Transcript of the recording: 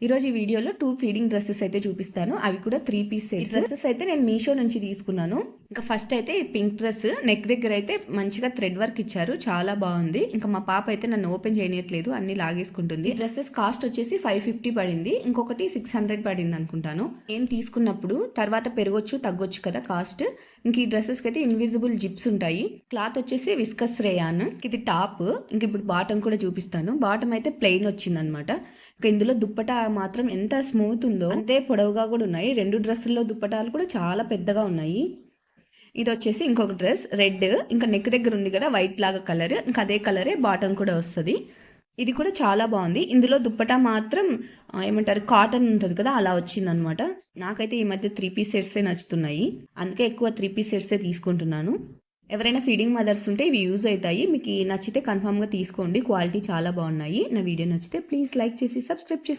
ఈరోజు ఈ వీడియోలో 2 ఫీడింగ్ డ్రెస్సెస్ అయితే చూపిస్తాను. అవి కూడా 3 పీస్ సెట్స్. డ్రెస్సెస్ అయితే నేను మీషో నుంచి తీసుకున్నాను. ఇంకా ఫస్ట్ అయితే ఈ పింక్ డ్రెస్ నెక్ దగ్గర అయితే మంచిగా థ్రెడ్ వర్క్ ఇచ్చారు, చాలా బాగుంది. ఇంకా మా పాప అయితే నన్ను ఓపెన్ చేయనియట్లేదు, అన్ని లాగేసుకుంటుంది. డ్రెస్సెస్ కాస్ట్ వచ్చేసి 550 పడింది, ఇంకొకటి 600 పడింది అనుకుంటాను. నేను తీసుకున్నప్పుడు తర్వాత పెరగొచ్చు తగ్గొచ్చు కదా కాస్ట్. ఇంక ఈ డ్రెస్సెస్కి అయితే ఇన్విజిబుల్ జిప్స్ ఉంటాయి. క్లాత్ వచ్చేసి విస్కస్ రేయాన్. ఇది టాప్. ఇంక ఇప్పుడు బాటమ్ కూడా చూపిస్తాను. బాటమ్ అయితే ప్లెయిన్ వచ్చిందనమాట. ఇంకా ఇందులో దుప్పటా మాత్రం ఎంత స్మూత్ ఉందో అంతే పొడవుగా కూడా ఉన్నాయి. 2 డ్రెస్సుల్లో దుప్పటాలు కూడా చాలా పెద్దగా ఉన్నాయి. ఇది వచ్చేసి ఇంకొక డ్రెస్ రెడ్, ఇంకా నెక్ దగ్గర ఉంది కదా వైట్ లాగా కలర్, ఇంకా అదే కలరే బాటమ్ కూడా వస్తుంది. ఇది కూడా చాలా బాగుంది. ఇందులో దుప్పటా మాత్రం ఏమంటారు కాటన్ ఉంటుంది కదా అలా వచ్చిందనమాట. నాకైతే ఈ మధ్య 3 పీస్ సెట్సే నచ్చుతున్నాయి, అందుకే ఎక్కువ 3 పీస్ సెట్సే తీసుకుంటున్నాను. ఎవరైనా ఫీడింగ్ మదర్స్ ఉంటే ఇవి యూజ్ అవుతాయి. మీకు నచ్చితే కన్ఫామ్గా తీసుకోండి, క్వాలిటీ చాలా బాగున్నాయి. నా వీడియో నచ్చితే ప్లీజ్ లైక్ చేసి సబ్స్క్రైబ్ చేసి